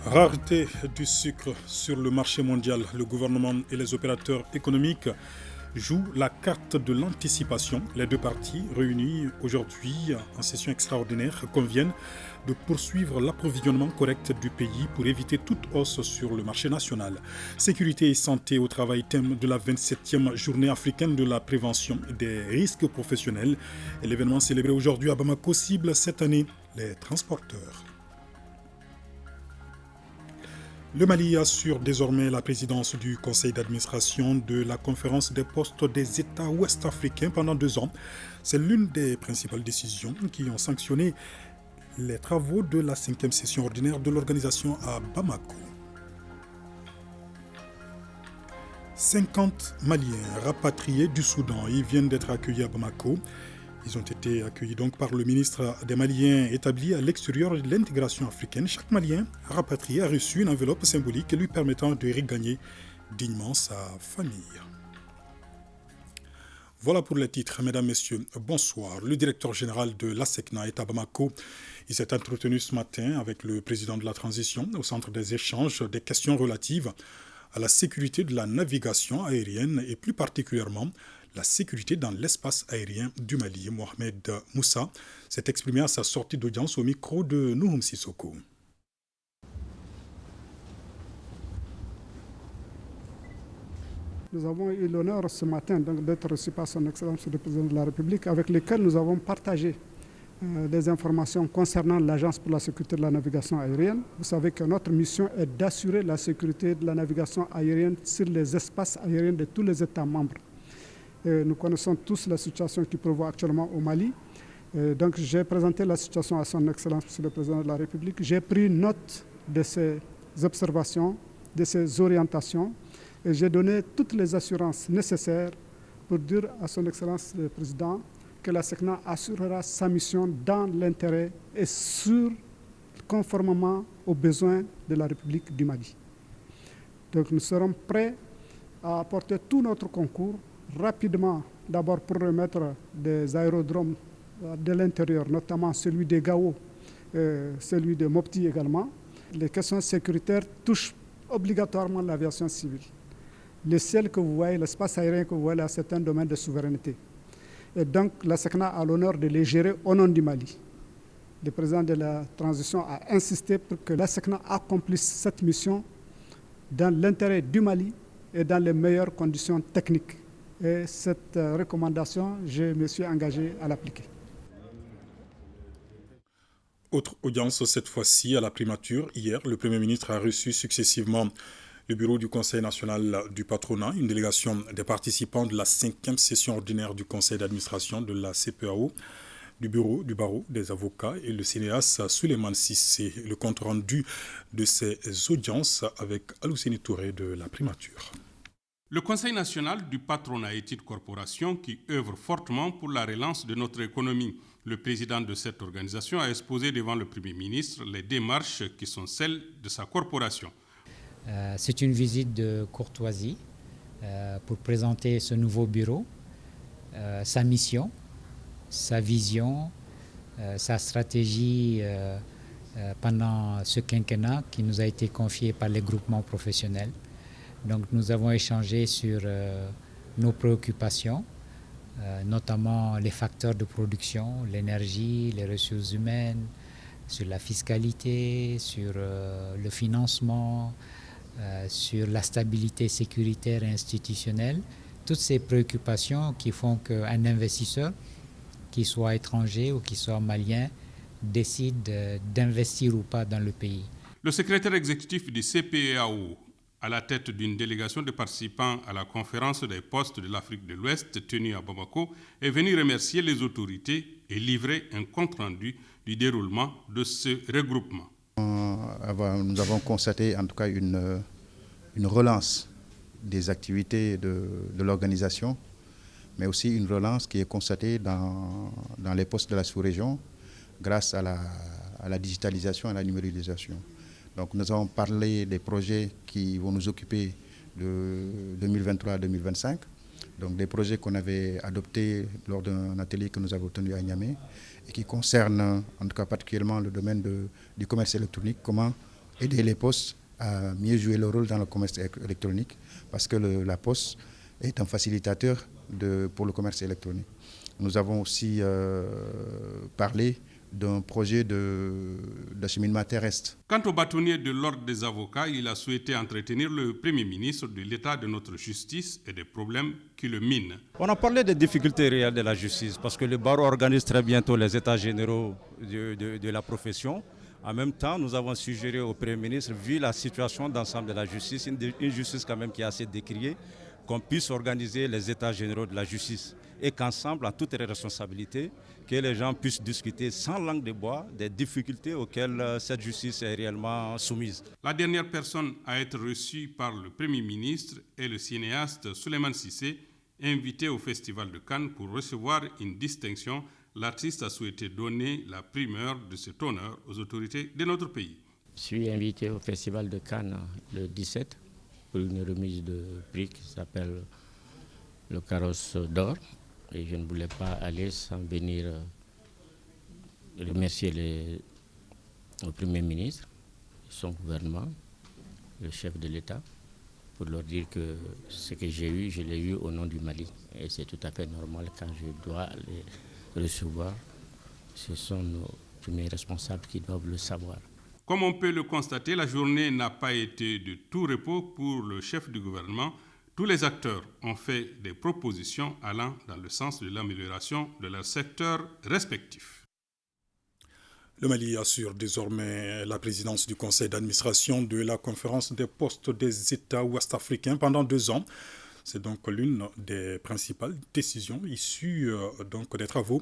Rareté du sucre sur le marché mondial. Le gouvernement et les opérateurs économiques jouent la carte de l'anticipation. Les deux parties, réunies aujourd'hui en session extraordinaire, conviennent de poursuivre l'approvisionnement correct du pays pour éviter toute hausse sur le marché national. Sécurité et santé au travail, thème de la 27e journée africaine de la prévention des risques professionnels. Et l'événement célébré aujourd'hui à Bamako cible cette année les transporteurs. Le Mali assure désormais la présidence du conseil d'administration de la conférence des postes des États ouest-africains pendant 2 ans. C'est l'une des principales décisions qui ont sanctionné les travaux de la 5e session ordinaire de l'organisation à Bamako. 50 Maliens rapatriés du Soudan, ils viennent d'être accueillis à Bamako. Ils ont été accueillis donc par le ministre des Maliens établi à l'extérieur de l'intégration africaine. Chaque Malien rapatrié a reçu une enveloppe symbolique lui permettant de regagner dignement sa famille. Voilà pour les titres, mesdames, messieurs, bonsoir. Le directeur général de l'ASECNA est à Bamako. Il s'est entretenu ce matin avec le président de la transition au centre des échanges des questions relatives à la sécurité de la navigation aérienne et plus particulièrement la sécurité dans l'espace aérien du Mali. Mohamed Moussa s'est exprimé à sa sortie d'audience au micro de Nouhoum Sissoko. Nous avons eu l'honneur ce matin d'être reçus par son Excellence le Président de la République avec lequel nous avons partagé des informations concernant l'Agence pour la sécurité de la navigation aérienne. Vous savez que notre mission est d'assurer la sécurité de la navigation aérienne sur les espaces aériens de tous les États membres. Nous connaissons tous la situation qui prévaut actuellement au Mali. Donc j'ai présenté la situation à son Excellence, Monsieur le Président de la République. J'ai pris note de ces observations, de ces orientations, et j'ai donné toutes les assurances nécessaires pour dire à son Excellence le Président que la SECNA assurera sa mission dans l'intérêt et conformément aux besoins de la République du Mali. Donc nous serons prêts à apporter tout notre concours rapidement, d'abord pour remettre des aérodromes de l'intérieur, notamment celui de Gao, celui de Mopti également. Les questions sécuritaires touchent obligatoirement l'aviation civile. Le ciel que vous voyez, l'espace aérien que vous voyez là, c'est un domaine de souveraineté. Et donc la SECNA a l'honneur de les gérer au nom du Mali. Le président de la transition a insisté pour que la SECNA accomplisse cette mission dans l'intérêt du Mali et dans les meilleures conditions techniques. Et cette recommandation, je me suis engagé à l'appliquer. Autre audience cette fois-ci à la primature. Hier, le Premier ministre a reçu successivement le bureau du Conseil national du patronat, une délégation des participants de la 5e session ordinaire du Conseil d'administration de la CPAO, du bureau du barreau des avocats et le cinéaste Souleymane Cissé. Le compte rendu de ces audiences avec Alousseni Touré de la primature. Le Conseil national du patronat et titres corporation qui œuvre fortement pour la relance de notre économie. Le président de cette organisation a exposé devant le Premier ministre les démarches qui sont celles de sa corporation. C'est une visite de courtoisie pour présenter ce nouveau bureau, sa mission, sa vision, sa stratégie pendant ce quinquennat qui nous a été confié par les groupements professionnels. Donc nous avons échangé sur nos préoccupations, notamment les facteurs de production, l'énergie, les ressources humaines, sur la fiscalité, sur le financement, sur la stabilité sécuritaire et institutionnelle. Toutes ces préoccupations qui font qu'un investisseur, qu'il soit étranger ou qu'il soit malien, décide d'investir ou pas dans le pays. Le secrétaire exécutif du CPAO, à la tête d'une délégation de participants à la conférence des postes de l'Afrique de l'Ouest tenue à Bamako, est venu remercier les autorités et livrer un compte-rendu du déroulement de ce regroupement. Nous avons constaté en tout cas une relance des activités de l'organisation, mais aussi une relance qui est constatée dans les postes de la sous-région grâce à la digitalisation et à la numérisation. Donc nous avons parlé des projets qui vont nous occuper de 2023 à 2025, donc des projets qu'on avait adoptés lors d'un atelier que nous avons tenu à Niamey et qui concernent en tout cas particulièrement le domaine du commerce électronique, comment aider les postes à mieux jouer leur rôle dans le commerce électronique, parce que la poste est un facilitateur pour le commerce électronique. Nous avons aussi parlé d'un projet d'acheminement terrestre. Quant au bâtonnier de l'ordre des avocats, il a souhaité entretenir le Premier ministre de l'état de notre justice et des problèmes qui le minent. On a parlé des difficultés réelles de la justice parce que le barreau organise très bientôt les états généraux de la profession. En même temps, nous avons suggéré au Premier ministre, vu la situation d'ensemble de la justice, une justice quand même qui est assez décriée, qu'on puisse organiser les états généraux de la justice et qu'ensemble, en toute responsabilité, que les gens puissent discuter sans langue de bois des difficultés auxquelles cette justice est réellement soumise. La dernière personne à être reçue par le Premier ministre est le cinéaste Souleymane Cissé, invité au Festival de Cannes pour recevoir une distinction. L'artiste a souhaité donner la primeur de cet honneur aux autorités de notre pays. Je suis invité au Festival de Cannes le 17 pour une remise de prix qui s'appelle le Carrosse d'Or. Et je ne voulais pas aller sans venir remercier le Premier ministre, son gouvernement, le chef de l'État, pour leur dire que ce que j'ai eu, je l'ai eu au nom du Mali. Et c'est tout à fait normal quand je dois les recevoir. Ce sont nos premiers responsables qui doivent le savoir. Comme on peut le constater, la journée n'a pas été de tout repos pour le chef du gouvernement. Tous les acteurs ont fait des propositions allant dans le sens de l'amélioration de leurs secteurs respectifs. Le Mali assure désormais la présidence du conseil d'administration de la conférence des postes des États ouest-africains pendant 2 ans. C'est donc l'une des principales décisions issues des travaux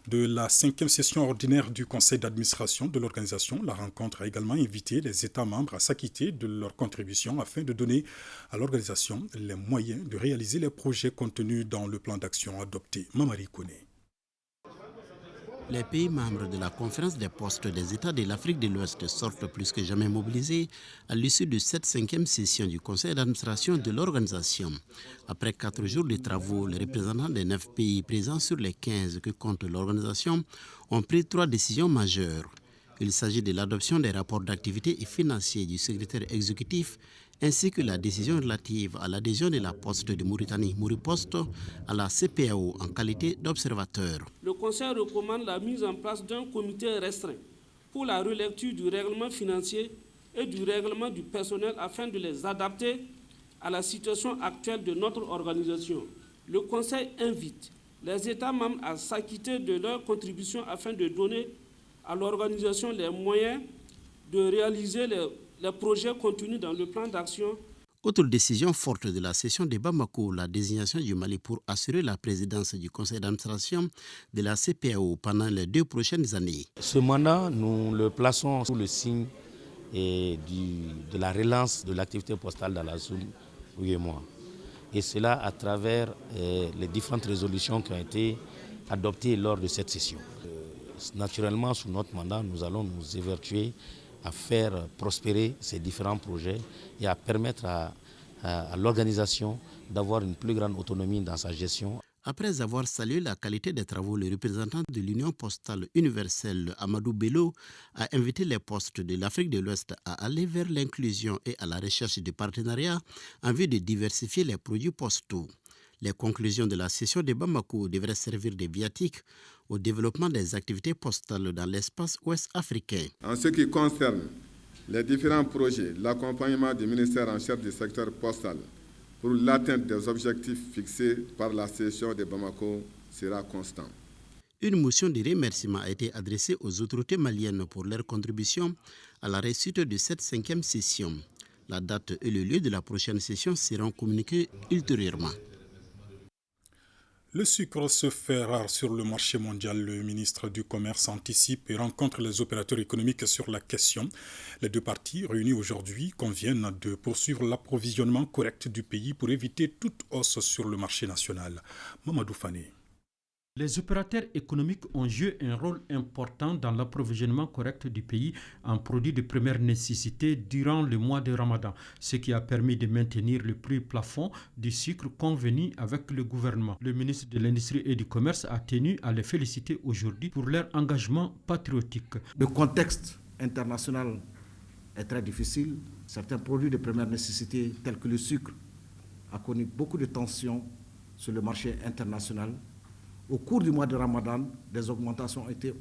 de la 5e session ordinaire du conseil d'administration de l'organisation. La rencontre a également invité les États membres à s'acquitter de leurs contributions afin de donner à l'organisation les moyens de réaliser les projets contenus dans le plan d'action adopté. Mamari Kone. Les pays membres de la conférence des postes des États de l'Afrique de l'Ouest sortent plus que jamais mobilisés à l'issue de cette 5e session du conseil d'administration de l'organisation. Après 4 jours de travaux, les représentants des 9 pays présents sur les 15 que compte l'organisation ont pris 3 décisions majeures. Il s'agit de l'adoption des rapports d'activité et financiers du secrétaire exécutif ainsi que la décision relative à l'adhésion de la Poste de Mauritanie, Mouripost, à la CPAO en qualité d'observateur. Le Conseil recommande la mise en place d'un comité restreint pour la relecture du règlement financier et du règlement du personnel afin de les adapter à la situation actuelle de notre organisation. Le Conseil invite les États membres à s'acquitter de leurs contributions afin de donner à l'organisation les moyens de réaliser les projets contenus dans le plan d'action. Autre décision forte de la session de Bamako, la désignation du Mali pour assurer la présidence du conseil d'administration de la CPAO pendant les 2 prochaines années. Ce mandat, nous le plaçons sous le signe de la relance de l'activité postale dans la zone ouïe-moi. Et cela à travers les différentes résolutions qui ont été adoptées lors de cette session. Naturellement, sous notre mandat, nous allons nous évertuer à faire prospérer ces différents projets et à permettre à l'organisation d'avoir une plus grande autonomie dans sa gestion. Après avoir salué la qualité des travaux, le représentant de l'Union postale universelle, Amadou Bello, a invité les postes de l'Afrique de l'Ouest à aller vers l'inclusion et à la recherche de partenariats en vue de diversifier les produits postaux. Les conclusions de la session de Bamako devraient servir de viatique au développement des activités postales dans l'espace ouest africain. En ce qui concerne les différents projets, l'accompagnement du ministère en charge du secteur postal pour l'atteinte des objectifs fixés par la session de Bamako sera constant. Une motion de remerciement a été adressée aux autorités maliennes pour leur contribution à la réussite de cette 5e session. La date et le lieu de la prochaine session seront communiqués ultérieurement. Le sucre se fait rare sur le marché mondial. Le ministre du Commerce anticipe et rencontre les opérateurs économiques sur la question. Les 2 parties réunies aujourd'hui conviennent de poursuivre l'approvisionnement correct du pays pour éviter toute hausse sur le marché national. Mamadou Fané. Les opérateurs économiques ont joué un rôle important dans l'approvisionnement correct du pays en produits de première nécessité durant le mois de Ramadan, ce qui a permis de maintenir le prix plafond du sucre convenu avec le gouvernement. Le ministre de l'Industrie et du Commerce a tenu à les féliciter aujourd'hui pour leur engagement patriotique. Le contexte international est très difficile. Certains produits de première nécessité, tels que le sucre, a connu beaucoup de tensions sur le marché international. Au cours du mois de Ramadan, des augmentations ont été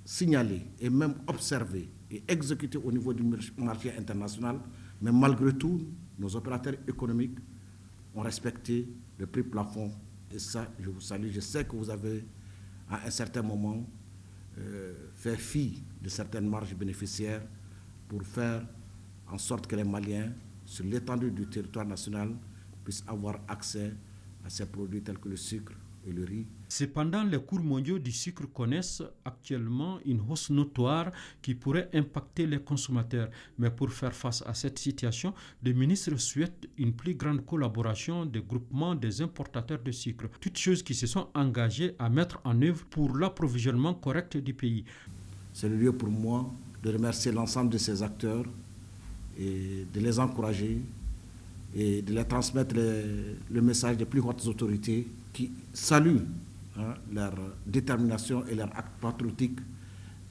signalées et même observées et exécutées au niveau du marché international. Mais malgré tout, nos opérateurs économiques ont respecté le prix plafond. Et ça, je vous salue. Je sais que vous avez, à un certain moment, fait fi de certaines marges bénéficiaires pour faire en sorte que les Maliens, sur l'étendue du territoire national, puissent avoir accès à ces produits tels que le sucre et le riz. Cependant, les cours mondiaux du sucre connaissent actuellement une hausse notoire qui pourrait impacter les consommateurs. Mais pour faire face à cette situation, le ministre souhaite une plus grande collaboration des groupements des importateurs de sucre, toutes choses qui se sont engagés à mettre en œuvre pour l'approvisionnement correct du pays. C'est le lieu pour moi de remercier l'ensemble de ces acteurs et de les encourager et de leur transmettre le message des plus hautes autorités qui saluent leur détermination et leur acte patriotique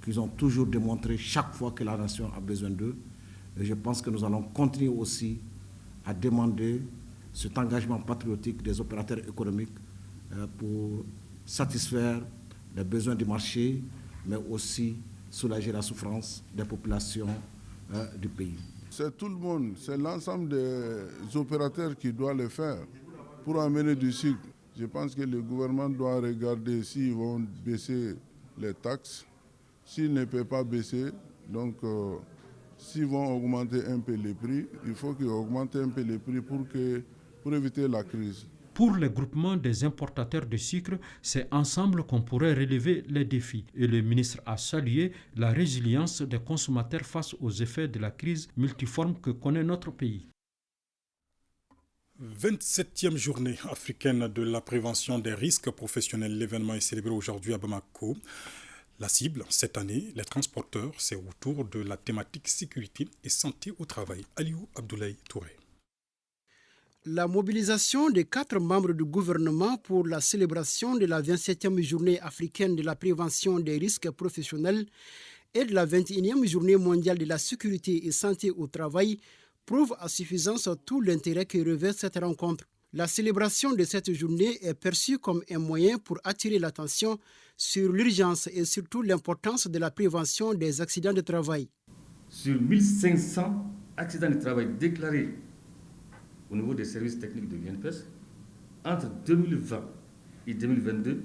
qu'ils ont toujours démontré chaque fois que la nation a besoin d'eux. Et je pense que nous allons continuer aussi à demander cet engagement patriotique des opérateurs économiques pour satisfaire les besoins du marché, mais aussi soulager la souffrance des populations du pays. C'est tout le monde, c'est l'ensemble des opérateurs qui doivent le faire pour amener du sucre. Je pense que le gouvernement doit regarder s'ils vont baisser les taxes. S'ils ne peuvent pas baisser, donc s'ils vont augmenter un peu les prix, il faut qu'ils augmentent un peu les prix pour éviter la crise. Pour les groupements des importateurs de sucre, c'est ensemble qu'on pourrait relever les défis. Et le ministre a salué la résilience des consommateurs face aux effets de la crise multiforme que connaît notre pays. 27e journée africaine de la prévention des risques professionnels. L'événement est célébré aujourd'hui à Bamako. La cible, cette année, les transporteurs, c'est autour de la thématique sécurité et santé au travail. Aliou Abdoulaye Touré. La mobilisation des 4 membres du gouvernement pour la célébration de la 27e journée africaine de la prévention des risques professionnels et de la 21e journée mondiale de la sécurité et santé au travail prouve à suffisance tout l'intérêt que revêt cette rencontre. La célébration de cette journée est perçue comme un moyen pour attirer l'attention sur l'urgence et surtout l'importance de la prévention des accidents de travail. Sur 1500 accidents de travail déclarés au niveau des services techniques de l'INPES, entre 2020 et 2022,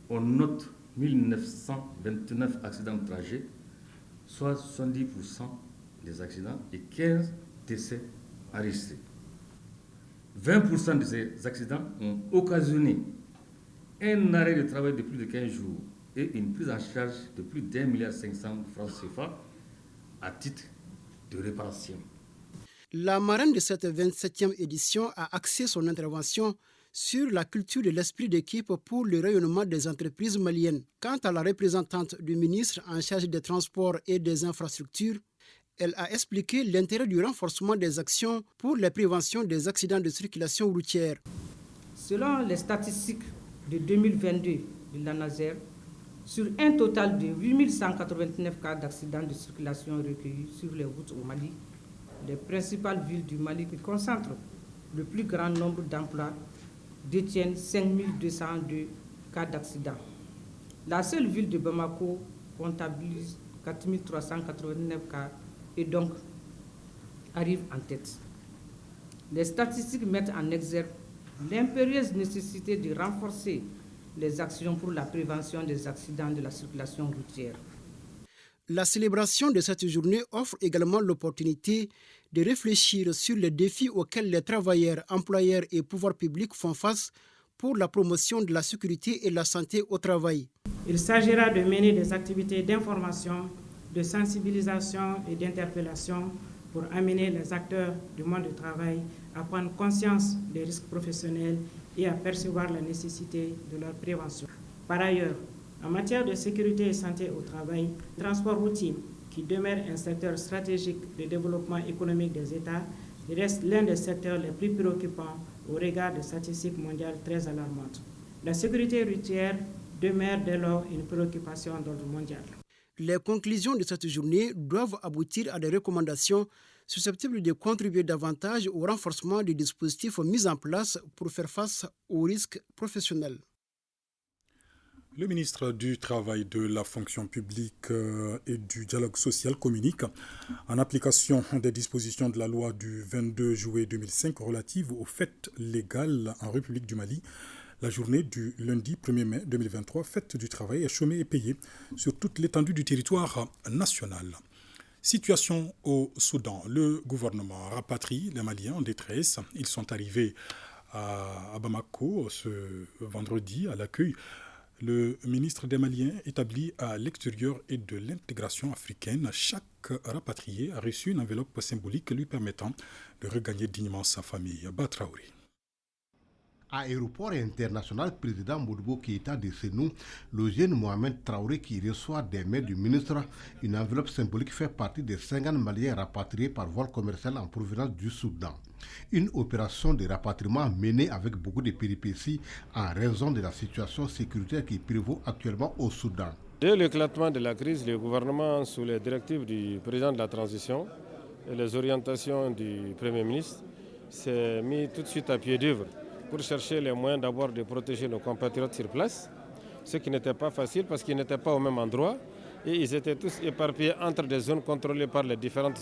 on note 1929 accidents de trajet, soit 70% des accidents et 15 décès enregistrés. 20% de ces accidents ont occasionné un arrêt de travail de plus de 15 jours et une prise en charge de plus d'1,5 milliard de francs CFA à titre de réparation. La marraine de cette 27e édition a axé son intervention sur la culture de l'esprit d'équipe pour le rayonnement des entreprises maliennes. Quant à la représentante du ministre en charge des transports et des infrastructures, elle a expliqué l'intérêt du renforcement des actions pour la prévention des accidents de circulation routière. Selon les statistiques de 2022 de l'ANASER, sur un total de 8189 cas d'accidents de circulation recueillis sur les routes au Mali, les principales villes du Mali qui concentrent le plus grand nombre d'emplois détiennent 5202 cas d'accidents. La seule ville de Bamako comptabilise 4389 cas et donc arrive en tête. Les statistiques mettent en exergue l'impérieuse nécessité de renforcer les actions pour la prévention des accidents de la circulation routière. La célébration de cette journée offre également l'opportunité de réfléchir sur les défis auxquels les travailleurs, employeurs et pouvoirs publics font face pour la promotion de la sécurité et de la santé au travail. Il s'agira de mener des activités d'information, de sensibilisation et d'interpellation pour amener les acteurs du monde du travail à prendre conscience des risques professionnels et à percevoir la nécessité de leur prévention. Par ailleurs, en matière de sécurité et santé au travail, le transport routier, qui demeure un secteur stratégique de développement économique des États, reste l'un des secteurs les plus préoccupants au regard des statistiques mondiales très alarmantes. La sécurité routière demeure dès lors une préoccupation d'ordre mondial. Les conclusions de cette journée doivent aboutir à des recommandations susceptibles de contribuer davantage au renforcement des dispositifs mis en place pour faire face aux risques professionnels. Le ministre du Travail, de la fonction publique et du dialogue social communique, en application des dispositions de la loi du 22 juillet 2005 relative aux fêtes légales en République du Mali, la journée du lundi 1er mai 2023, fête du travail, est chômée et payée sur toute l'étendue du territoire national. Situation au Soudan. Le gouvernement rapatrie les Maliens en détresse. Ils sont arrivés à Bamako ce vendredi à l'accueil. Le ministre des Maliens établi à l'extérieur et de l'intégration africaine, chaque rapatrié a reçu une enveloppe symbolique lui permettant de regagner dignement sa famille. Batraouri. À l'aéroport international, président Modibo Keïta de Sénou, le jeune Mohamed Traoré qui reçoit des mains du ministre une enveloppe symbolique fait partie des 50 Maliens rapatriés par vol commercial en provenance du Soudan. Une opération de rapatriement menée avec beaucoup de péripéties en raison de la situation sécuritaire qui prévaut actuellement au Soudan. Dès l'éclatement de la crise, le gouvernement, sous les directives du président de la transition et les orientations du Premier ministre, s'est mis tout de suite à pied d'œuvre pour chercher les moyens d'abord de protéger nos compatriotes sur place, ce qui n'était pas facile parce qu'ils n'étaient pas au même endroit et ils étaient tous éparpillés entre des zones contrôlées par les différentes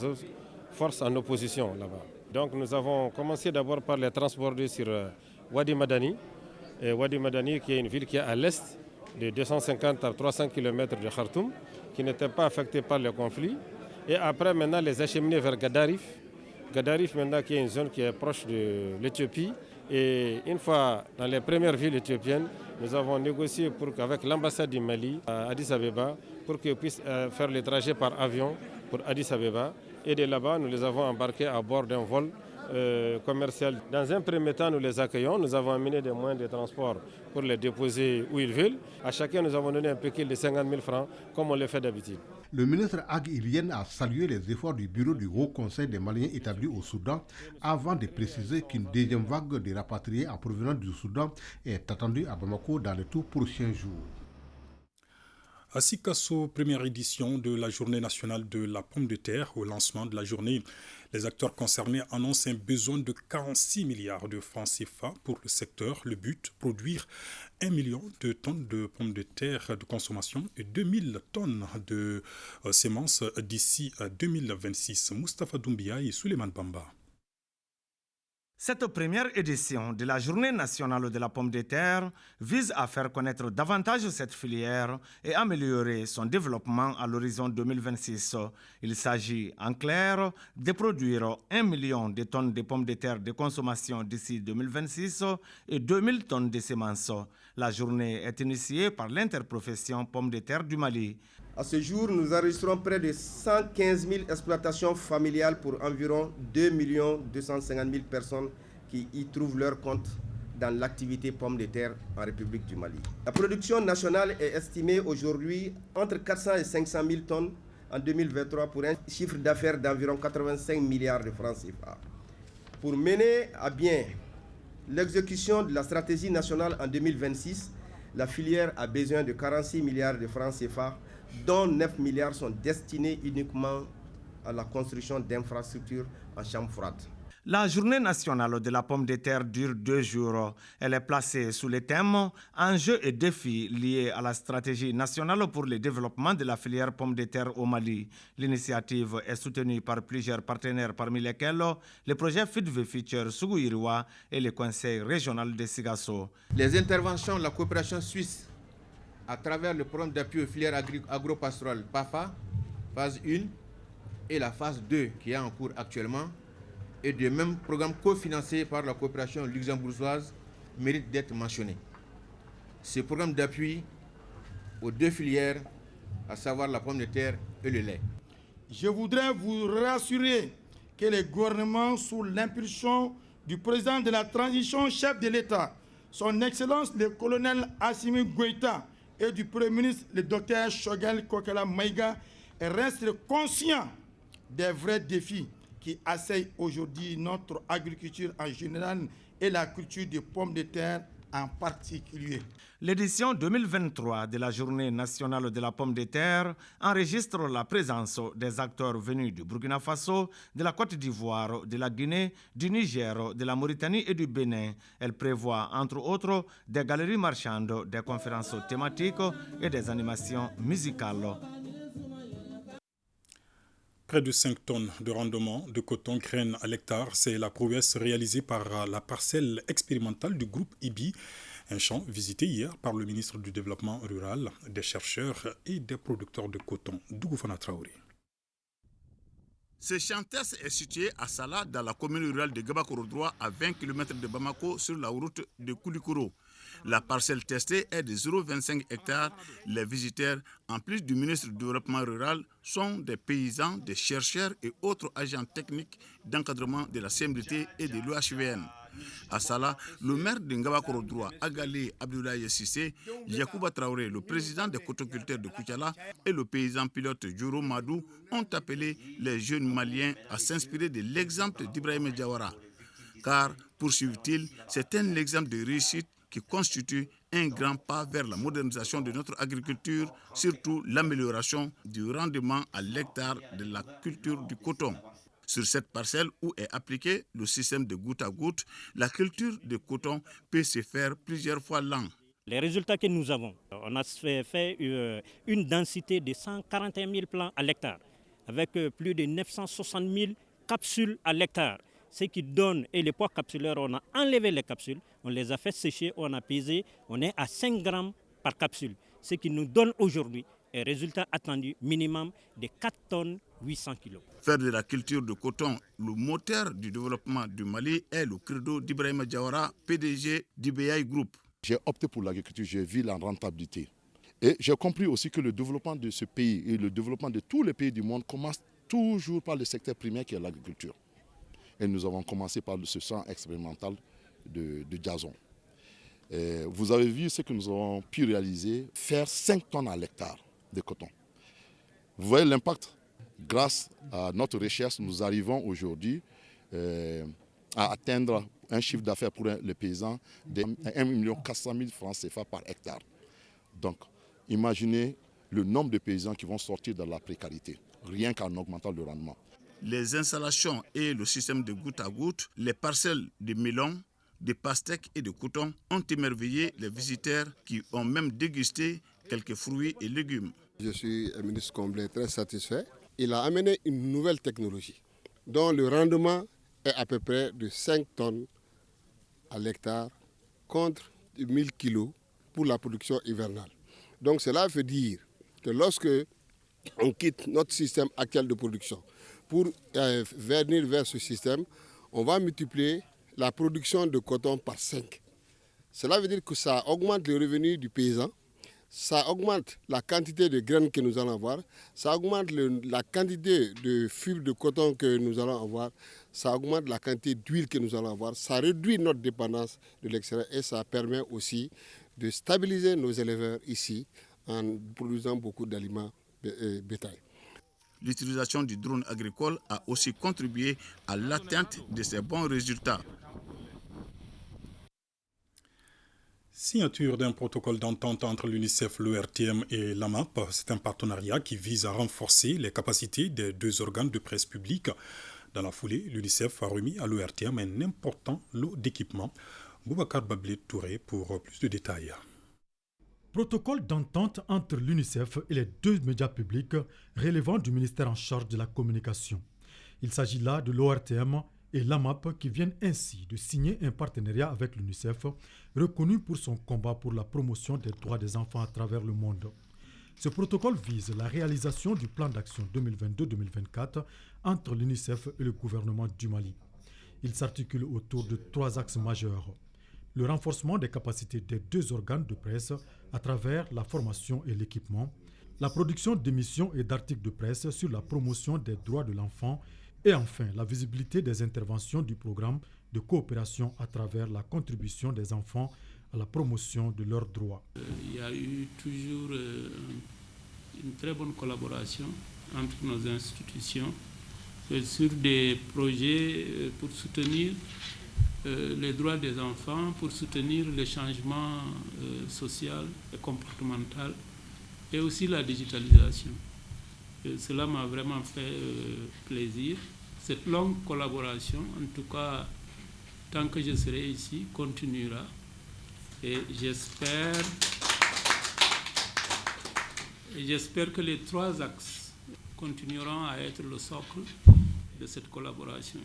forces en opposition là-bas. Donc nous avons commencé d'abord par les transborder sur Wadi Madani, et Wadi Madani qui est une ville qui est à l'est de 250 à 300 km de Khartoum, qui n'était pas affectée par le conflit, et après maintenant les acheminer vers Gadarif. Gadarif maintenant qui est une zone qui est proche de l'Éthiopie. Et une fois dans les premières villes éthiopiennes, nous avons négocié avec l'ambassade du Mali à Addis Abeba pour qu'ils puissent faire le trajet par avion pour Addis Abeba. Et de là-bas, nous les avons embarqués à bord d'un vol commercial. Dans un premier temps, nous les accueillons. Nous avons amené des moyens de transport pour les déposer où ils veulent. À chacun, nous avons donné un pécule de 50 000 francs, comme on le fait d'habitude. Le ministre Ag Ilien a salué les efforts du bureau du Haut Conseil des Maliens établi au Soudan avant de préciser qu'une deuxième vague de rapatriés en provenance du Soudan est attendue à Bamako dans les tout prochains jours. À Sikasso, première édition de la Journée nationale de la pomme de terre. Au lancement de la journée, les acteurs concernés annoncent un besoin de 46 milliards de francs CFA pour le secteur. Le but, produire 1 million de tonnes de pommes de terre de consommation et 2000 tonnes de semences d'ici 2026. Moustapha Doumbia et Souleymane Bamba. Cette première édition de la Journée nationale de la pomme de terre vise à faire connaître davantage cette filière et améliorer son développement à l'horizon 2026. Il s'agit en clair de produire 1 million de tonnes de pommes de terre de consommation d'ici 2026 et 2000 tonnes de semences. La journée est initiée par l'interprofession pommes de terre du Mali. À ce jour, nous enregistrons près de 115 000 exploitations familiales pour environ 2 250 000 personnes qui y trouvent leur compte dans l'activité pomme de terre en République du Mali. La production nationale est estimée aujourd'hui entre 400 et 500 000 tonnes en 2023 pour un chiffre d'affaires d'environ 85 milliards de francs CFA. Pour mener à bien l'exécution de la stratégie nationale en 2026, la filière a besoin de 46 milliards de francs CFA, dont 9 milliards sont destinés uniquement à la construction d'infrastructures en chambre froide. La journée nationale de la pomme de terre dure 2 jours. Elle est placée sous le thème « Enjeux et défis liés à la stratégie nationale pour le développement de la filière pomme de terre au Mali ». L'initiative est soutenue par plusieurs partenaires, parmi lesquels le projet Feed the Future Sougou-Iriwa et le conseil régional de Sigasso. Les interventions de la coopération suisse à travers le programme d'appui aux filières agro-pastorales PAFA, phase 1, et la phase 2 qui est en cours actuellement, et de même programme cofinancé par la coopération luxembourgeoise mérite d'être mentionné. Ce programme d'appui aux deux filières, à savoir la pomme de terre et le lait. Je voudrais vous rassurer que le gouvernement, sous l'impulsion du président de la transition, chef de l'État, son Excellence le colonel Assimi Goïta, et du Premier ministre, le docteur Choguel Kokela Maïga, reste conscient des vrais défis qui assaillent aujourd'hui notre agriculture en général et la culture de pommes de terre en particulier. L'édition 2023 de la Journée nationale de la pomme de terre enregistre la présence des acteurs venus du Burkina Faso, de la Côte d'Ivoire, de la Guinée, du Niger, de la Mauritanie et du Bénin. Elle prévoit entre autres des galeries marchandes, des conférences thématiques et des animations musicales. Près de 5 tonnes de rendement de coton graines à l'hectare, c'est la prouesse réalisée par la parcelle expérimentale du groupe IBI, un champ visité hier par le ministre du Développement rural, des chercheurs et des producteurs de coton. Dougoufana Traoré. Ce champ test est situé à Sala, dans la commune rurale de Gabakoro-Droit, à 20 km de Bamako, sur la route de Koulikoro. La parcelle testée est de 0,25 hectares. Les visiteurs, en plus du ministre du Développement rural, sont des paysans, des chercheurs et autres agents techniques d'encadrement de la CMDT et de l'OHVN. À Sala, le maire de Ngabakoro-Droit, Agalé Abdoulaye Sissé, Yacouba Traoré, le président des cotoculteurs de Koutiala et le paysan pilote Djouro Madou ont appelé les jeunes Maliens à s'inspirer de l'exemple d'Ibrahima Diawara. Car, poursuivent-ils, c'est un exemple de réussite qui constitue un grand pas vers la modernisation de notre agriculture, surtout l'amélioration du rendement à l'hectare de la culture du coton. Sur cette parcelle où est appliqué le système de goutte à goutte, la culture de coton peut se faire plusieurs fois l'an. Les résultats que nous avons, on a fait une densité de 141 000 plants à l'hectare, avec plus de 960 000 capsules à l'hectare. Ce qui donne, et les poids capsulaires, on a enlevé les capsules, on les a fait sécher, on a pesé, on est à 5 grammes par capsule. Ce qui nous donne aujourd'hui un résultat attendu minimum de 4 tonnes 800 kg. Faire de la culture de coton le moteur du développement du Mali est le credo d'Ibrahima Diawara, PDG d'IBI Group. J'ai opté pour l'agriculture, j'ai vu la rentabilité. Et j'ai compris aussi que le développement de ce pays et le développement de tous les pays du monde commence toujours par le secteur primaire qui est l'agriculture. Et nous avons commencé par ce champ expérimental de Diazon. Vous avez vu ce que nous avons pu réaliser, faire 5 tonnes à l'hectare de coton. Vous voyez l'impact. Grâce à notre recherche, nous arrivons aujourd'hui à atteindre un chiffre d'affaires pour les paysans de 1 400 000 francs CFA par hectare. Donc, imaginez le nombre de paysans qui vont sortir de la précarité, rien qu'en augmentant le rendement. Les installations et le système de goutte à goutte, les parcelles de melons, de pastèques et de coton ont émerveillé les visiteurs qui ont même dégusté quelques fruits et légumes. Je suis un ministre Comblé très satisfait. Il a amené une nouvelle technologie dont le rendement est à peu près de 5 tonnes à l'hectare contre 1000 kilos pour la production hivernale. Donc cela veut dire que lorsque on quitte notre système actuel de production pour venir vers ce système, on va multiplier la production de coton par 5. Cela veut dire que ça augmente le revenu du paysan, ça augmente la quantité de graines que nous allons avoir, ça augmente la quantité de fibres de coton que nous allons avoir, ça augmente la quantité d'huile que nous allons avoir, ça réduit notre dépendance de l'extérieur et ça permet aussi de stabiliser nos éleveurs ici en produisant beaucoup d'aliments bétail. L'utilisation du drone agricole a aussi contribué à l'atteinte de ces bons résultats. Signature d'un protocole d'entente entre l'UNICEF, l'ORTM et l'AMAP. C'est un partenariat qui vise à renforcer les capacités des deux organes de presse publique. Dans la foulée, l'UNICEF a remis à l'ORTM un important lot d'équipements. Boubacar Bablé Touré pour plus de détails. Protocole d'entente entre l'UNICEF et les deux médias publics relevant du ministère en charge de la communication. Il s'agit là de l'ORTM et l'AMAP qui viennent ainsi de signer un partenariat avec l'UNICEF reconnu pour son combat pour la promotion des droits des enfants à travers le monde. Ce protocole vise la réalisation du plan d'action 2022-2024 entre l'UNICEF et le gouvernement du Mali. Il s'articule autour de 3 axes majeurs. Le renforcement des capacités des deux organes de presse à travers la formation et l'équipement, la production d'émissions et d'articles de presse sur la promotion des droits de l'enfant et enfin la visibilité des interventions du programme de coopération à travers la contribution des enfants à la promotion de leurs droits. Il y a eu toujours une très bonne collaboration entre nos institutions sur des projets pour soutenir les droits des enfants, pour soutenir le changement social et comportemental et aussi la digitalisation. Cela m'a vraiment fait plaisir. Cette longue collaboration, en tout cas, tant que je serai ici, continuera. Et j'espère que les 3 axes continueront à être le socle de cette collaboration.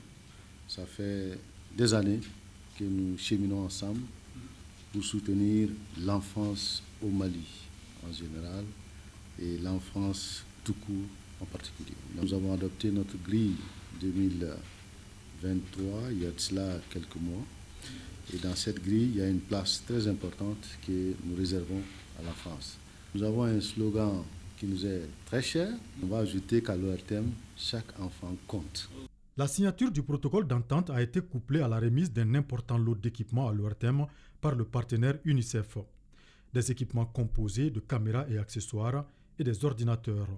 Ça fait des années que nous cheminons ensemble pour soutenir l'enfance au Mali en général et l'enfance tout court en particulier. Nous avons adopté notre grille 2023 il y a de cela quelques mois. Et dans cette grille, il y a une place très importante que nous réservons à la France. Nous avons un slogan qui nous est très cher. On va ajouter qu'à l'ORTM, chaque enfant compte. La signature du protocole d'entente a été couplée à la remise d'un important lot d'équipements à l'ORTM par le partenaire UNICEF. Des équipements composés de caméras et accessoires et des ordinateurs.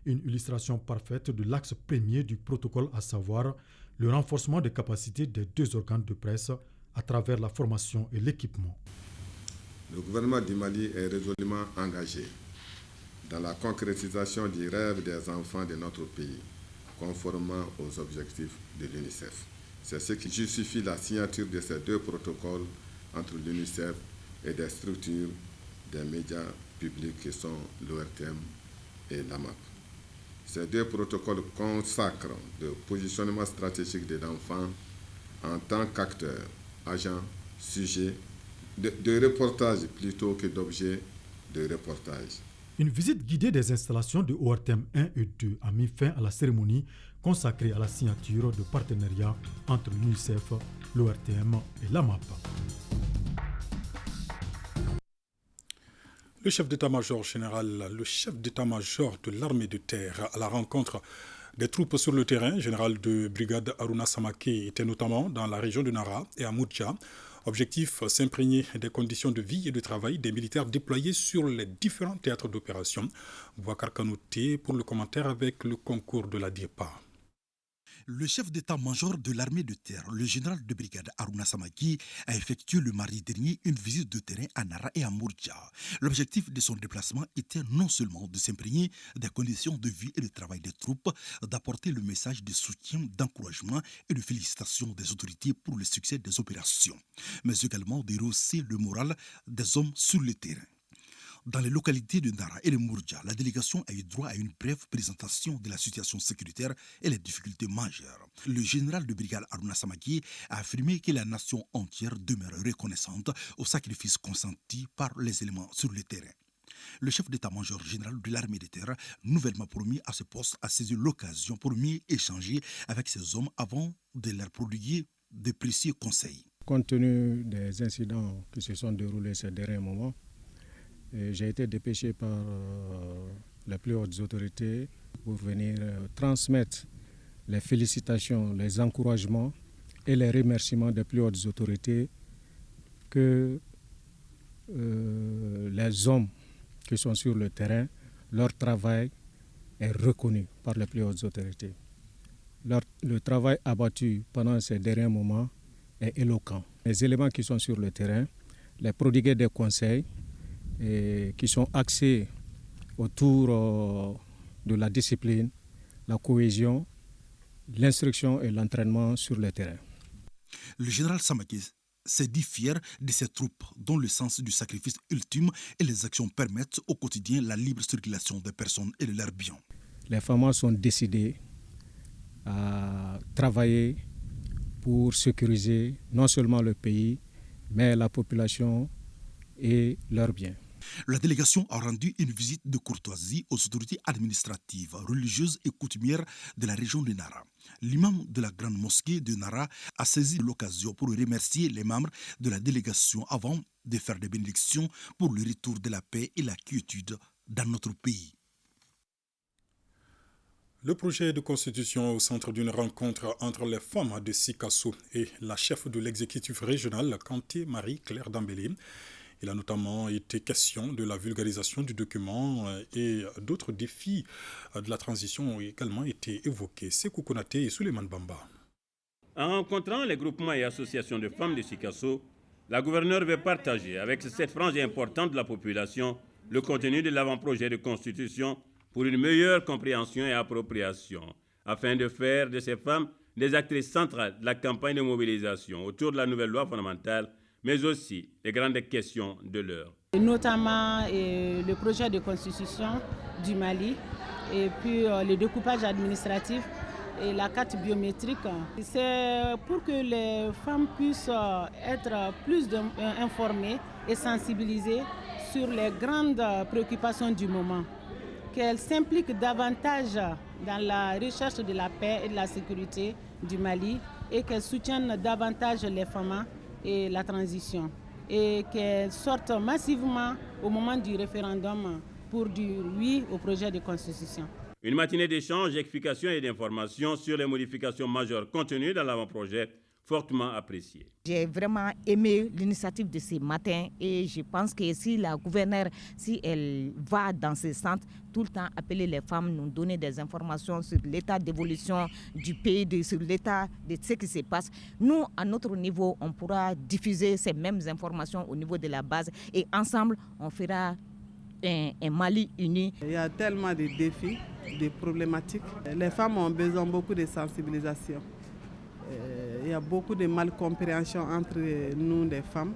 Une illustration parfaite de l'axe premier du protocole, à savoir le renforcement des capacités des 2 organes de presse à travers la formation et l'équipement. Le gouvernement du Mali est résolument engagé dans la concrétisation du rêve des enfants de notre pays, conformément aux objectifs de l'UNICEF. C'est ce qui justifie la signature de ces 2 protocoles entre l'UNICEF et des structures des médias publics qui sont l'ORTM et l'AMAP. Ces 2 protocoles consacrent le positionnement stratégique de l'enfant en tant qu'acteur, agent, sujet de reportage plutôt que d'objet de reportage. Une visite guidée des installations de ORTM 1 et 2 a mis fin à la cérémonie consacrée à la signature de partenariat entre l'UNICEF, l'ORTM et l'AMAP. Le chef d'état-major général, le chef d'état-major de l'armée de terre à la rencontre des troupes sur le terrain, général de brigade Aruna Samake, était notamment dans la région de Nara et à Moudja. Objectif, s'imprégner des conditions de vie et de travail des militaires déployés sur les différents théâtres d'opération. Bouakar Kanouté pour le commentaire avec le concours de la DIEPA. Le chef d'état-major de l'armée de terre, le général de brigade Aruna Samaki, a effectué le mardi dernier une visite de terrain à Nara et à Mourdja. L'objectif de son déplacement était non seulement de s'imprégner des conditions de vie et de travail des troupes, d'apporter le message de soutien, d'encouragement et de félicitations des autorités pour le succès des opérations, mais également de rehausser le moral des hommes sur le terrain. Dans les localités de Nara et de Mourdja, la délégation a eu droit à une brève présentation de la situation sécuritaire et les difficultés majeures. Le général de brigade Aruna Samaki a affirmé que la nation entière demeure reconnaissante au sacrifice consenti par les éléments sur le terrain. Le chef d'état-major général de l'armée de terre, nouvellement promis à ce poste, a saisi l'occasion pour mieux échanger avec ces hommes avant de leur prodiguer de précieux conseils. Compte tenu des incidents qui se sont déroulés ces derniers moments, j'ai été dépêché par les plus hautes autorités pour venir transmettre les félicitations, les encouragements et les remerciements des plus hautes autorités que les hommes qui sont sur le terrain, leur travail est reconnu par les plus hautes autorités. Le travail abattu pendant ces derniers moments est éloquent. Les éléments qui sont sur le terrain, les prodiguer des conseils, et qui sont axés autour de la discipline, la cohésion, l'instruction et l'entraînement sur le terrain. Le général Samaki s'est dit fier de ces troupes dont le sens du sacrifice ultime et les actions permettent au quotidien la libre circulation des personnes et de leurs biens. Les femmes sont décidées à travailler pour sécuriser non seulement le pays, mais la population et leurs biens. La délégation a rendu une visite de courtoisie aux autorités administratives, religieuses et coutumières de la région de Nara. L'imam de la grande mosquée de Nara a saisi l'occasion pour remercier les membres de la délégation avant de faire des bénédictions pour le retour de la paix et la quiétude dans notre pays. Le projet de constitution au centre d'une rencontre entre les femmes de Sikasso et la chef de l'exécutif régional, Kanté Marie-Claire Dambélé. Il a notamment été question de la vulgarisation du document et d'autres défis de la transition ont également été évoqués. Sékou Konaté et Souleymane Bamba. En rencontrant les groupements et associations de femmes de Sikasso, la gouverneure veut partager avec cette frange importante de la population le contenu de l'avant-projet de constitution pour une meilleure compréhension et appropriation, afin de faire de ces femmes des actrices centrales de la campagne de mobilisation autour de la nouvelle loi fondamentale, mais aussi des grandes questions de l'heure. Notamment le projet de constitution du Mali et puis le découpage administratif et la carte biométrique. C'est pour que les femmes puissent être plus informées et sensibilisées sur les grandes préoccupations du moment, qu'elles s'impliquent davantage dans la recherche de la paix et de la sécurité du Mali et qu'elles soutiennent davantage les femmes et la transition et qu'elles sortent massivement au moment du référendum pour dire oui au projet de constitution. Une matinée d'échanges, d'explications et d'informations sur les modifications majeures contenues dans l'avant-projet, fortement appréciée. J'ai vraiment aimé l'initiative de ce matin et je pense que si la gouverneure, si elle va dans ce sens, tout le temps appeler les femmes, nous donner des informations sur l'état d'évolution du pays, sur l'état de ce qui se passe. Nous, à notre niveau, on pourra diffuser ces mêmes informations au niveau de la base et ensemble, on fera un Mali uni. Il y a tellement de défis, de problématiques. Les femmes ont besoin beaucoup de sensibilisation. Il y a beaucoup de malcompréhension entre nous, les femmes.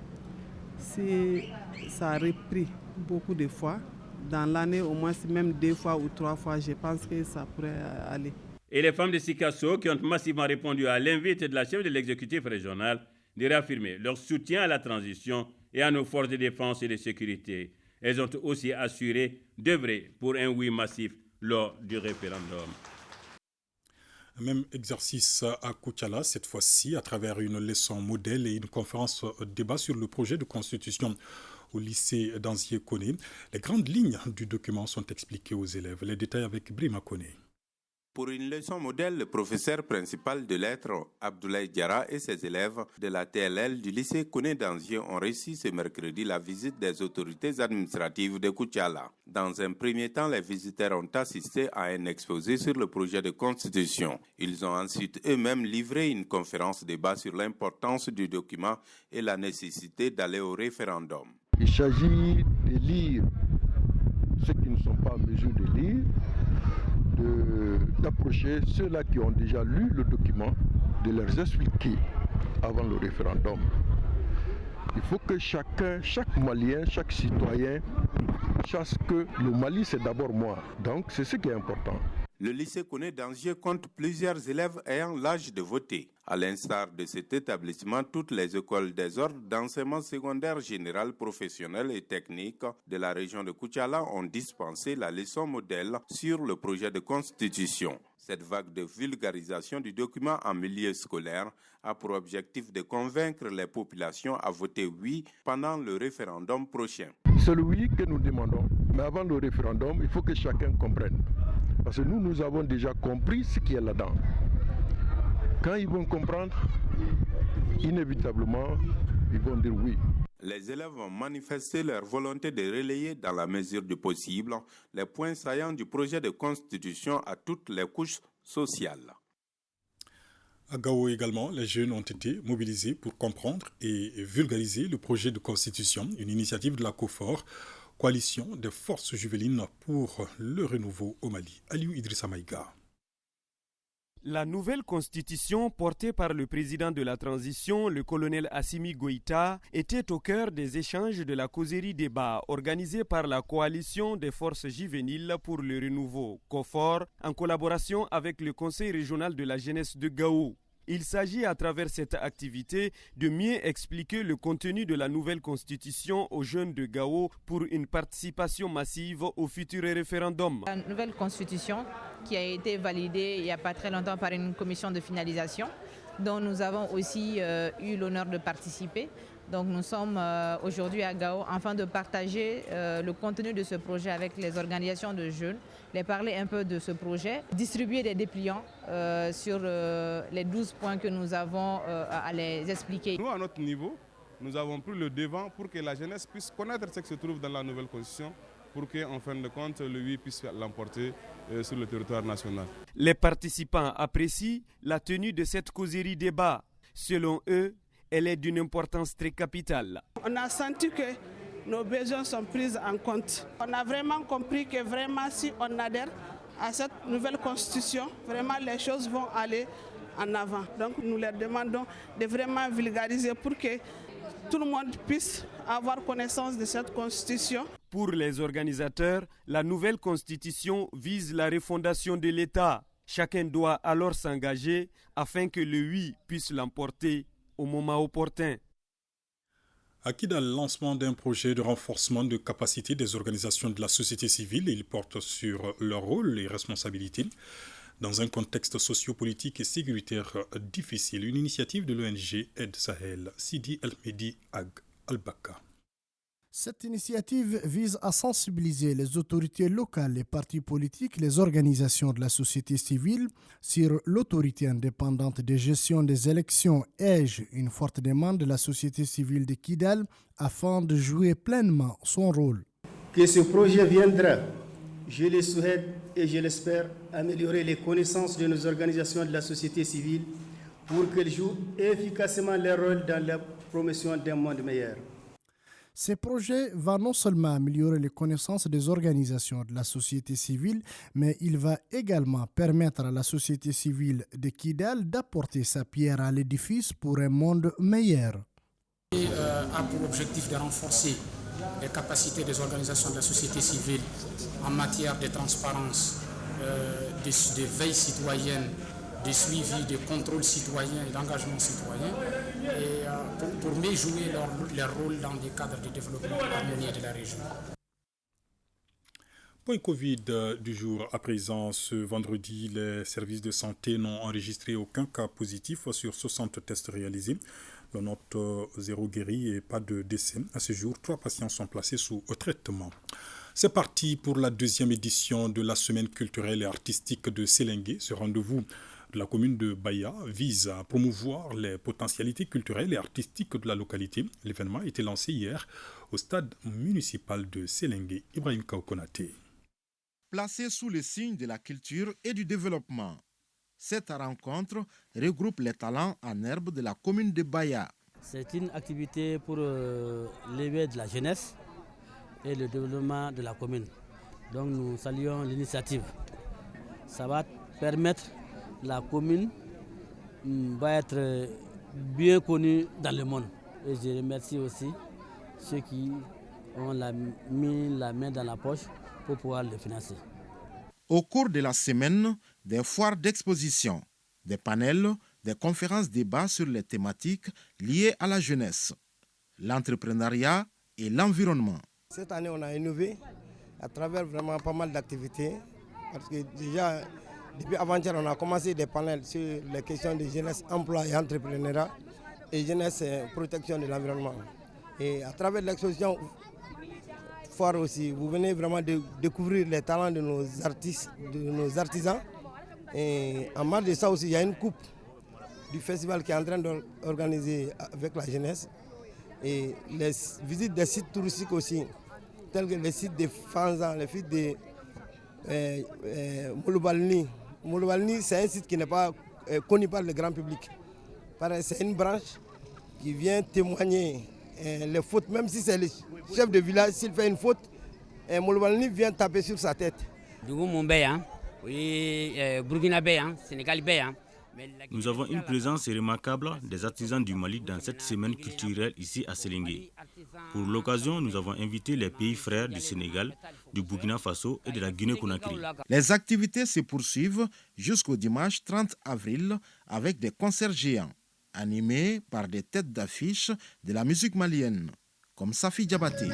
Si ça a repris beaucoup de fois, dans l'année au moins même 2 fois ou 3 fois, je pense que ça pourrait aller. Et les femmes de Sikasso qui ont massivement répondu à l'invite de la chef de l'exécutif régional de réaffirmer leur soutien à la transition et à nos forces de défense et de sécurité. Elles ont aussi assuré d'œuvrer pour un oui massif lors du référendum. Même exercice à Koutiala, cette fois-ci, à travers une leçon modèle et une conférence débat sur le projet de constitution au lycée d'Anzié-Koné. Les grandes lignes du document sont expliquées aux élèves. Les détails avec Brima Koné. Pour une leçon modèle, le professeur principal de lettres, Abdoulaye Diarra, et ses élèves de la TLL du lycée Koné d'Anzié ont réussi ce mercredi la visite des autorités administratives de Koutiala. Dans un premier temps, les visiteurs ont assisté à un exposé sur le projet de constitution. Ils ont ensuite eux-mêmes livré une conférence débat sur l'importance du document et la nécessité d'aller au référendum. Il s'agit de lire ceux qui ne sont pas en mesure de lire, d'approcher ceux-là qui ont déjà lu le document, de leur expliquer avant le référendum. Il faut que chacun, chaque Malien, chaque citoyen sache que le Mali c'est d'abord moi. Donc c'est ce qui est important. Le lycée Koné d'Anzié compte plusieurs élèves ayant l'âge de voter. À l'instar de cet établissement, toutes les écoles des ordres d'enseignement secondaire général, professionnel et technique de la région de Koutiala ont dispensé la leçon modèle sur le projet de constitution. Cette vague de vulgarisation du document en milieu scolaire a pour objectif de convaincre les populations à voter oui pendant le référendum prochain. C'est le oui que nous demandons, mais avant le référendum, il faut que chacun comprenne. Parce que nous avons déjà compris ce qui est là-dedans. Quand ils vont comprendre, inévitablement, ils vont dire oui. Les élèves ont manifesté leur volonté de relayer dans la mesure du possible les points saillants du projet de constitution à toutes les couches sociales. À Gao également, les jeunes ont été mobilisés pour comprendre et vulgariser le projet de constitution, une initiative de la COFOR, Coalition des forces juvénines pour le renouveau au Mali. Aliou Idrissa Maïga. La nouvelle constitution portée par le président de la transition, le colonel Assimi Goïta, était au cœur des échanges de la causerie débat organisée par la coalition des forces juvéniles pour le renouveau, COFOR, en collaboration avec le conseil régional de la jeunesse de Gao. Il s'agit à travers cette activité de mieux expliquer le contenu de la nouvelle constitution aux jeunes de Gao pour une participation massive au futur référendum. La nouvelle constitution qui a été validée il n'y a pas très longtemps par une commission de finalisation dont nous avons aussi eu l'honneur de participer. Donc nous sommes aujourd'hui à Gao afin de partager le contenu de ce projet avec les organisations de jeunes, les parler un peu de ce projet, distribuer des dépliants sur les 12 points que nous avons à les expliquer. Nous, à notre niveau, nous avons pris le devant pour que la jeunesse puisse connaître ce qui se trouve dans la nouvelle constitution pour qu'en fin de compte, le oui puisse l'emporter sur le territoire national. Les participants apprécient la tenue de cette causerie débat. Selon eux, elle est d'une importance très capitale. On a senti que nos besoins sont pris en compte. On a vraiment compris que vraiment si on adhère à cette nouvelle constitution, vraiment les choses vont aller en avant. Donc nous leur demandons de vraiment vulgariser pour que tout le monde puisse avoir connaissance de cette constitution. Pour les organisateurs, la nouvelle constitution vise la refondation de l'État. Chacun doit alors s'engager afin que le oui puisse l'emporter au moment opportun. À Kidal, le lancement d'un projet de renforcement de capacité des organisations de la société civile, il porte sur leur rôle et responsabilités. Dans un contexte socio-politique et sécuritaire difficile, une initiative de l'ONG Aide Sahel, Sidi El-Mehdi Ag Al-Baka. Cette initiative vise à sensibiliser les autorités locales, les partis politiques, les organisations de la société civile sur l'autorité indépendante de gestion des élections. Ai-je une forte demande de la société civile de Kidal afin de jouer pleinement son rôle. Que ce projet viendra, je le souhaite et je l'espère, améliorer les connaissances de nos organisations de la société civile pour qu'elles jouent efficacement leur rôle dans la promotion d'un monde meilleur. Ce projet va non seulement améliorer les connaissances des organisations de la société civile, mais il va également permettre à la société civile de Kidal d'apporter sa pierre à l'édifice pour un monde meilleur. Il a pour objectif de renforcer les capacités des organisations de la société civile en matière de transparence, de veille citoyenne, de suivi, de contrôle citoyen et d'engagement citoyen, et pour mieux jouer leur rôle dans des cadres de développement harmonieux de la région. Point Covid du jour à présent. Ce vendredi, les services de santé n'ont enregistré aucun cas positif sur 60 tests réalisés. On note 0 guéri et pas de décès. À ce jour, 3 patients sont placés sous traitement. C'est parti pour la deuxième édition de la semaine culturelle et artistique de Sélingué. Ce rendez-vous de la commune de Baya vise à promouvoir les potentialités culturelles et artistiques de la localité. L'événement a été lancé hier au stade municipal de Sélingué. Ibrahim Kaokonate. Placé sous le signe de la culture et du développement, cette rencontre regroupe les talents en herbe de la commune de Baya. C'est une activité pour l'éveil de la jeunesse et le développement de la commune. Donc nous saluons l'initiative. Ça va permettre la commune va être bien connue dans le monde. Et je remercie aussi ceux qui ont mis la main dans la poche pour pouvoir le financer. Au cours de la semaine, des foires d'exposition, des panels, des conférences débats sur les thématiques liées à la jeunesse, l'entrepreneuriat et l'environnement. Cette année, on a innové à travers vraiment pas mal d'activités. Parce que déjà, depuis avant-hier, on a commencé des panels sur les questions de jeunesse, emploi et entrepreneuriat et jeunesse protection de l'environnement. Et à travers l'exposition foire aussi, vous venez vraiment de découvrir les talents de nos artistes, de nos artisans. Et en marge de ça aussi, il y a une coupe du festival qui est en train d'organiser avec la jeunesse. Et les visites des sites touristiques aussi, tels que les sites de Fanzan, les sites de Molobalni. Molobalni, c'est un site qui n'est pas connu par le grand public. C'est une branche qui vient témoigner les fautes, même si c'est le chef de village, s'il fait une faute, Molobalni vient taper sur sa tête. Nous avons une présence remarquable des artisans du Mali dans cette semaine culturelle ici à Sélingué. Pour l'occasion, nous avons invité les pays frères du Sénégal, du Burkina Faso et de la Guinée-Conakry. Les activités se poursuivent jusqu'au dimanche 30 avril avec des concerts géants, animés par des têtes d'affiche de la musique malienne, comme Safi Diabaté.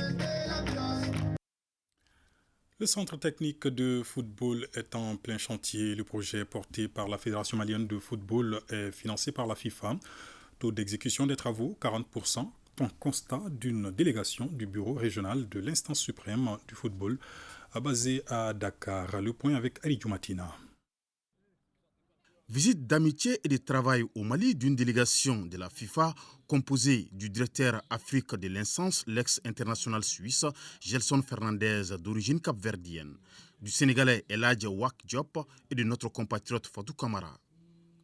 Le centre technique de football est en plein chantier. Le projet porté par la Fédération malienne de football est financé par la FIFA. Taux d'exécution des travaux, 40%. Un constat d'une délégation du bureau régional de l'instance suprême du football basé à Dakar. Le point avec Ali Djoumatina. Visite d'amitié et de travail au Mali d'une délégation de la FIFA composée du directeur Afrique de l'Incense, l'ex-international suisse Gelson Fernandez d'origine capverdienne, du Sénégalais El Hadji Wak Diop et de notre compatriote Fatou Kamara.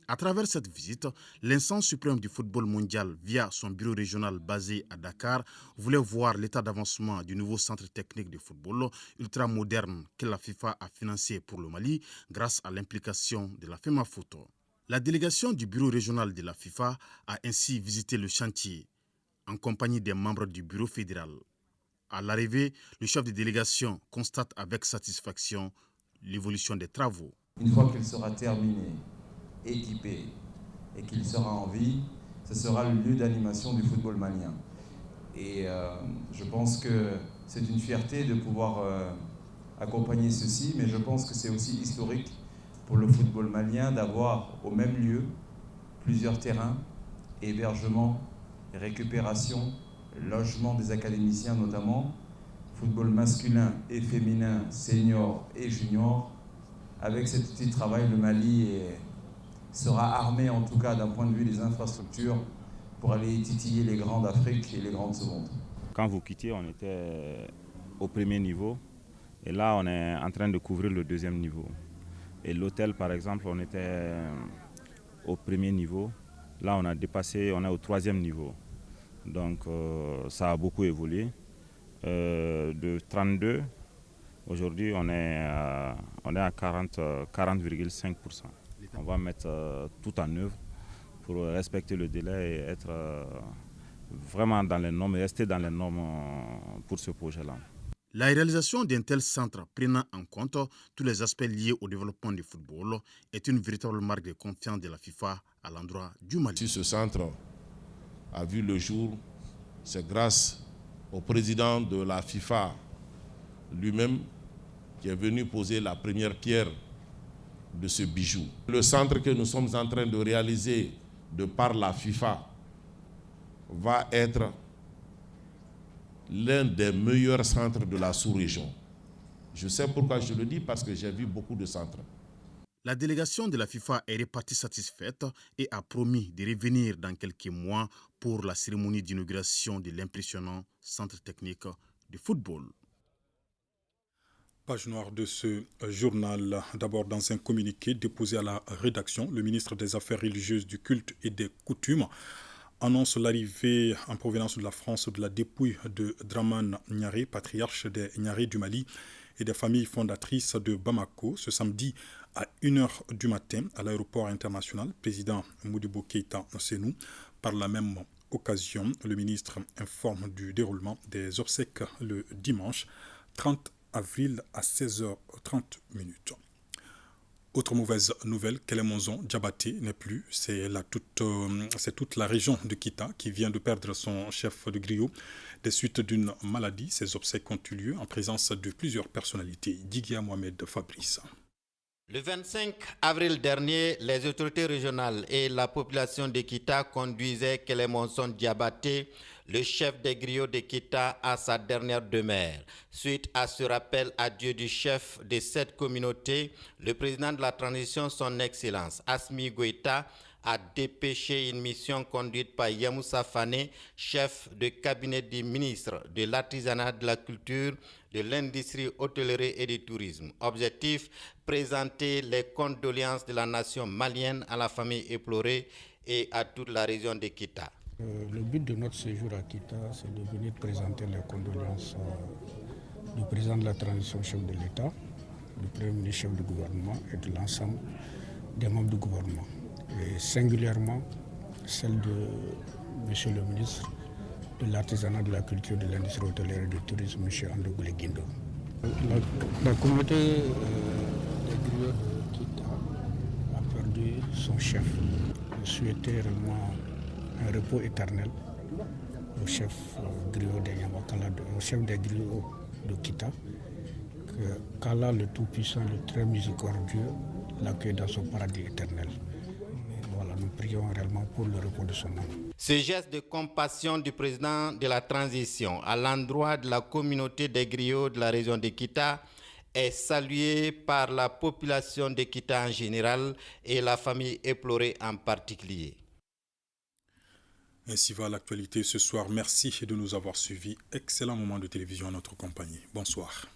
À travers cette visite, l'instance suprême du football mondial, via son bureau régional basé à Dakar, voulait voir l'état d'avancement du nouveau centre technique de football ultramoderne que la FIFA a financé pour le Mali grâce à l'implication de la FEMAFOOT. La délégation du bureau régional de la FIFA a ainsi visité le chantier en compagnie des membres du bureau fédéral. À l'arrivée, le chef de délégation constate avec satisfaction l'évolution des travaux. Une fois qu'il sera terminé, équipé et qu'il sera en vie, ce sera le lieu d'animation du football malien. Et je pense que c'est une fierté de pouvoir accompagner ceci, mais je pense que c'est aussi historique pour le football malien d'avoir au même lieu plusieurs terrains, hébergement, récupération, logement des académiciens notamment, football masculin et féminin, senior et junior. Avec cet outil de travail, le Mali sera armé en tout cas d'un point de vue des infrastructures pour aller titiller les grands d'Afrique et les grands de ce monde. Quand vous quittiez, on était au premier niveau et là on est en train de couvrir le deuxième niveau. Et l'hôtel par exemple, on était au premier niveau, là on a dépassé, on est au troisième niveau. Donc ça a beaucoup évolué. De 32, aujourd'hui on est à 40,5%. On va mettre tout en œuvre pour respecter le délai et être vraiment dans les normes et rester dans les normes pour ce projet-là. La réalisation d'un tel centre prenant en compte tous les aspects liés au développement du football est une véritable marque de confiance de la FIFA à l'endroit du Mali. Si ce centre a vu le jour, c'est grâce au président de la FIFA lui-même qui est venu poser la première pierre de ce bijou. Le centre que nous sommes en train de réaliser de par la FIFA va être l'un des meilleurs centres de la sous-région. Je sais pourquoi je le dis, parce que j'ai vu beaucoup de centres. La délégation de la FIFA est repartie satisfaite et a promis de revenir dans quelques mois pour la cérémonie d'inauguration de l'impressionnant centre technique de football. Page noire de ce journal. D'abord, dans un communiqué déposé à la rédaction, le ministre des Affaires religieuses, du culte et des coutumes annonce l'arrivée en provenance de la France de la dépouille de Dramane Niaré, patriarche des Niaré du Mali et des familles fondatrices de Bamako, ce samedi à 1h du matin à l'aéroport international. Président Modibo Keïta Sénou. Par la même occasion, le ministre informe du déroulement des obsèques le dimanche 30 avril à 16h30. Autre mauvaise nouvelle, Kélémonzon Diabaté n'est plus. C'est toute la région de Kita qui vient de perdre son chef de griot des suites d'une maladie. Ces obsèques ont eu lieu en présence de plusieurs personnalités. Diguia Mohamed Fabrice. Le 25 avril dernier, les autorités régionales et la population de Kita conduisaient Kélémonzon Diabaté, le chef des griots de Kita, à sa dernière demeure. Suite à ce rappel à Dieu du chef de cette communauté, le président de la transition, son Excellence Assimi Goïta, a dépêché une mission conduite par Yamoussa Fane, chef de cabinet du ministre de l'Artisanat, de la Culture, de l'Industrie, Hôtellerie et du Tourisme. Objectif, présenter les condoléances de la nation malienne à la famille éplorée et à toute la région de Kita. Le but de notre séjour à Kita, c'est de venir présenter les condoléances du président de la transition, chef de l'État, du premier ministre, chef du gouvernement et de l'ensemble des membres du gouvernement. Et singulièrement celle de monsieur le ministre de l'Artisanat, de la Culture, de l'Industrie hôtelière et du Tourisme, M. Andogoulé Guindo. La communauté des griots de Kita a perdu son chef. Je souhaitais vraiment un repos éternel au chef griot de Yamakala, au chef des griots de Kita, que qu'Allah le Tout-Puissant, le très miséricordieux, l'accueille dans son paradis éternel. Voilà, nous prions réellement pour le repos de son âme. Ce geste de compassion du président de la transition à l'endroit de la communauté des griots de la région de Kita est salué par la population de Kita en général et la famille éplorée en particulier. Ainsi va l'actualité ce soir. Merci de nous avoir suivis. Excellent moment de télévision à notre compagnie. Bonsoir.